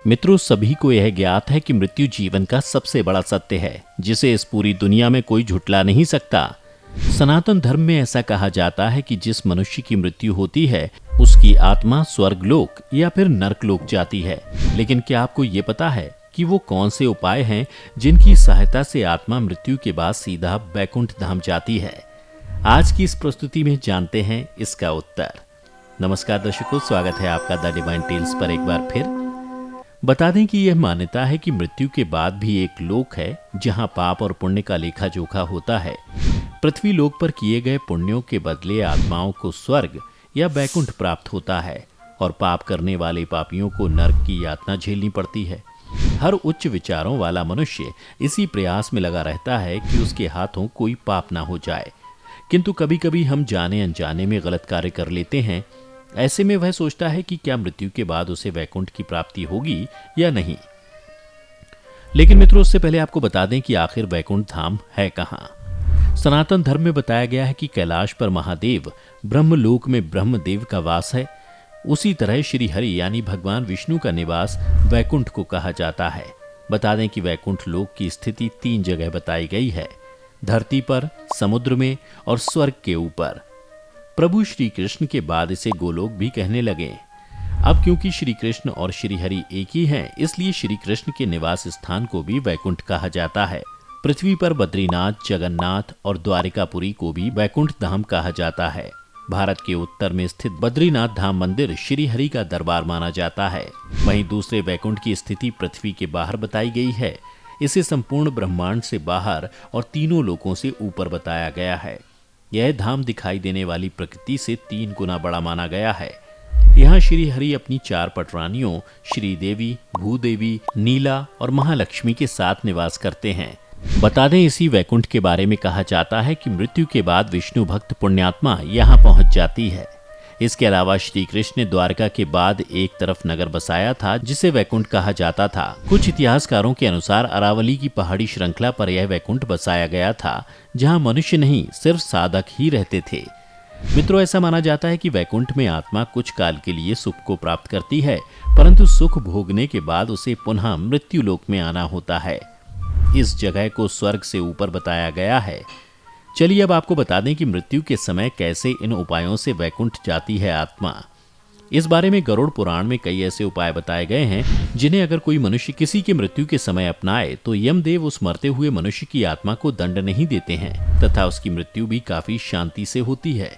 मित्रों, सभी को यह ज्ञात है कि मृत्यु जीवन का सबसे बड़ा सत्य है, जिसे इस पूरी दुनिया में कोई झुठला नहीं सकता। सनातन धर्म में ऐसा कहा जाता है कि जिस मनुष्य की मृत्यु होती है उसकी आत्मा स्वर्गलोक या फिर नरकलोक जाती है। लेकिन क्या आपको ये पता है कि वो कौन से उपाय हैं जिनकी सहायता से आत्मा मृत्यु के बाद सीधा वैकुंठ धाम जाती है? आज की इस प्रस्तुति में जानते हैं इसका उत्तर। नमस्कार दर्शकों, स्वागत है आपका द डिवाइन टेल्स पर एक बार फिर। बता दें कि यह मान्यता है कि मृत्यु के बाद भी एक लोक है जहां पाप और पुण्य का लेखा जोखा होता है। पृथ्वी लोक पर किए गए पुण्यों के बदले आत्माओं को स्वर्ग या वैकुंठ प्राप्त होता है और पाप करने वाले पापियों को नरक की यातना झेलनी पड़ती है। हर उच्च विचारों वाला मनुष्य इसी प्रयास में लगा रहता है कि उसके हाथों कोई पाप ना हो जाए, किंतु कभी कभी हम जाने अनजाने में गलत कार्य कर लेते हैं। ऐसे में वह सोचता है कि क्या मृत्यु के बाद उसे वैकुंठ की प्राप्ति होगी या नहीं। लेकिन मित्रों, उससे पहले आपको बता दें कि आखिर वैकुंठ धाम है कहां। सनातन धर्म में बताया गया है कि कैलाश पर महादेव ब्रह्मलोक में ब्रह्मदेव का वास है। उसी तरह श्री हरि यानी भगवान विष्णु का निवास वैकुंठ को कहा जाता है। बता दें कि वैकुंठ लोक की स्थिति 3 जगह बताई गई है: धरती पर, समुद्र में और स्वर्ग के ऊपर। प्रभु श्री कृष्ण के बाद इसे गोलोक भी कहने लगे। अब क्योंकि श्री कृष्ण और श्री हरि एक ही हैं, इसलिए श्री कृष्ण के निवास स्थान को भी वैकुंठ कहा जाता है। पृथ्वी पर बद्रीनाथ, जगन्नाथ और द्वारिकापुरी को भी वैकुंठ धाम कहा जाता है। भारत के उत्तर में स्थित बद्रीनाथ धाम मंदिर श्री हरि का दरबार माना जाता है। वहीं दूसरे वैकुंठ की स्थिति पृथ्वी के बाहर बताई गई है। इसे संपूर्ण ब्रह्मांड से बाहर और तीनों लोकों से ऊपर बताया गया है। यह धाम दिखाई देने वाली प्रकृति से 3 गुना बड़ा माना गया है। यहाँ श्री हरि अपनी 4 पटरानियों श्री देवी, भूदेवी, नीला और महालक्ष्मी के साथ निवास करते हैं। बता दें, इसी वैकुंठ के बारे में कहा जाता है कि मृत्यु के बाद विष्णु भक्त पुण्यात्मा यहाँ पहुंच जाती है। इसके अलावा श्री कृष्ण ने द्वारका के बाद एक तरफ नगर बसाया था जिसे वैकुंठ कहा जाता था। कुछ इतिहासकारों के अनुसार अरावली की पहाड़ी श्रृंखला पर यह वैकुंठ बसाया गया था, जहां मनुष्य नहीं सिर्फ साधक ही रहते थे। मित्रों, ऐसा माना जाता है कि वैकुंठ में आत्मा कुछ काल के लिए सुख को प्राप्त करती है, परंतु सुख भोगने के बाद उसे पुनः मृत्यु लोक में आना होता है। इस जगह को स्वर्ग से ऊपर बताया गया है। चलिए अब आपको बता दें कि मृत्यु के समय कैसे इन उपायों से वैकुंठ जाती है आत्मा। इस बारे में गरुड़ पुराण में कई ऐसे उपाय बताए गए हैं जिन्हें अगर कोई मनुष्य किसी की मृत्यु के समय अपनाए तो यमदेव उस मरते हुए मनुष्य की आत्मा को दंड नहीं देते हैं तथा उसकी मृत्यु भी काफी शांति से होती है।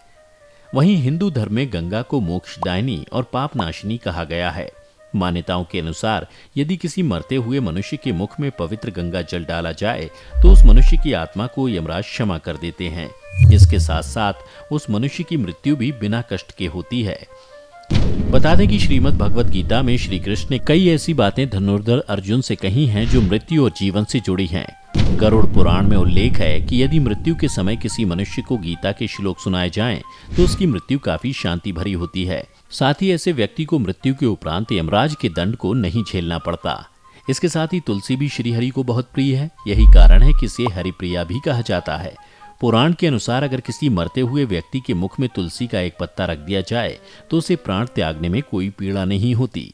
वहीं हिंदू धर्म में गंगा को मोक्षदायिनी और पापनाशिनी कहा गया है। मान्यताओं के अनुसार यदि किसी मरते हुए मनुष्य के मुख में पवित्र गंगा जल डाला जाए तो उस मनुष्य की आत्मा को यमराज क्षमा कर देते हैं। इसके साथ साथ उस मनुष्य की मृत्यु भी बिना कष्ट के होती है। बता दें कि श्रीमद् भगवत गीता में श्री कृष्ण ने कई ऐसी बातें धनुर्धर अर्जुन से कही हैं जो मृत्यु और जीवन से जुड़ी हैं। गरुड़ पुराण में उल्लेख है कि यदि मृत्यु के समय किसी मनुष्य को गीता के श्लोक सुनाए जाएं, तो उसकी मृत्यु काफी शांति भरी होती है। साथ ही ऐसे व्यक्ति को मृत्यु के उपरांत यमराज के दंड को नहीं झेलना पड़ता। इसके साथ ही तुलसी भी श्री हरि को बहुत प्रिय है। यही कारण है कि इसे हरिप्रिया भी कहा जाता है। पुराण के अनुसार अगर किसी मरते हुए व्यक्ति के मुख में तुलसी का एक पत्ता रख दिया जाए तो उसे प्राण त्यागने में कोई पीड़ा नहीं होती।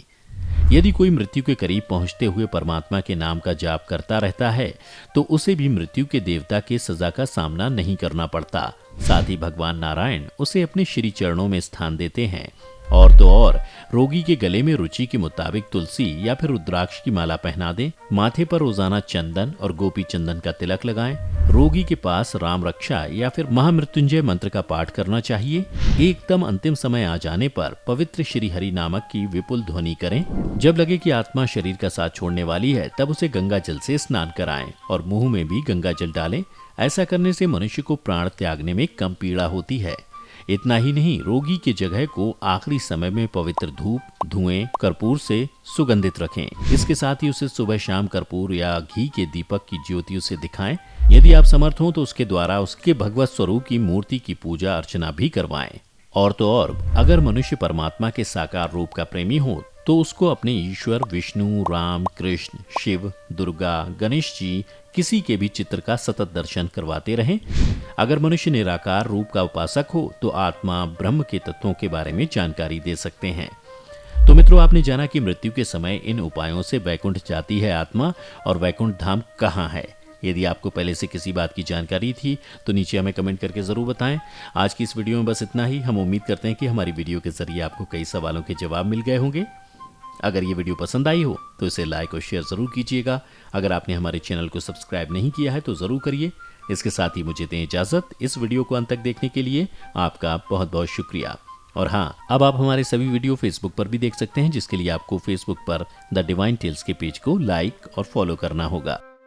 यदि कोई मृत्यु के करीब पहुंचते हुए परमात्मा के नाम का जाप करता रहता है तो उसे भी मृत्यु के देवता के सजा का सामना नहीं करना पड़ता। साथ ही भगवान नारायण उसे अपने श्री चरणों में स्थान देते हैं। और तो और रोगी के गले में रुचि के मुताबिक तुलसी या फिर रुद्राक्ष की माला पहना दें, माथे पर रोजाना चंदन और गोपी चंदन का तिलक लगाएं, रोगी के पास राम रक्षा या फिर महामृत्युंजय मंत्र का पाठ करना चाहिए। एकदम अंतिम समय आ जाने पर पवित्र श्री हरि नामक की विपुल ध्वनि करें। जब लगे कि आत्मा शरीर का साथ छोड़ने वाली है तब उसे गंगा जल से स्नान कराएं और मुंह में भी गंगा जल डालें। ऐसा करने से मनुष्य को प्राण त्यागने में कम पीड़ा होती है। इतना ही नहीं, रोगी की जगह को आखिरी समय में पवित्र धूप, धुएं, कर्पूर से सुगंधित रखें। इसके साथ ही उसे सुबह शाम कर्पूर या घी के दीपक की ज्योति उसे दिखाएं। यदि आप समर्थ हो तो उसके द्वारा उसके भगवत स्वरूप की मूर्ति की पूजा अर्चना भी करवाएं। और तो और अगर मनुष्य परमात्मा के साकार रूप का प्रेमी हो तो उसको अपने ईश्वर विष्णु, राम, कृष्ण, शिव, दुर्गा, गणेश जी किसी के भी चित्र का सतत दर्शन करवाते रहें। अगर मनुष्य निराकार रूप का उपासक हो तो आत्मा, ब्रह्म के तत्वों के बारे में जानकारी दे सकते हैं। तो मित्रों, आपने जाना कि मृत्यु के समय इन उपायों से वैकुंठ जाती है आत्मा, और वैकुंठ धाम कहाँ है। यदि आपको पहले से किसी बात की जानकारी थी तो नीचे हमें कमेंट करके ज़रूर बताएं। आज की इस वीडियो में बस इतना ही। हम उम्मीद करते हैं कि हमारी वीडियो के जरिए आपको कई सवालों के जवाब मिल गए होंगे। अगर ये वीडियो पसंद आई हो तो इसे लाइक और शेयर ज़रूर कीजिएगा। अगर आपने हमारे चैनल को सब्सक्राइब नहीं किया है तो ज़रूर करिए। इसके साथ ही मुझे दें इजाज़त। इस वीडियो को अंत तक देखने के लिए आपका बहुत बहुत शुक्रिया। और हाँ, अब आप हमारे सभी वीडियो फेसबुक पर भी देख सकते हैं, जिसके लिए आपको फेसबुक पर द डिवाइन टेल्स के पेज को लाइक और फॉलो करना होगा।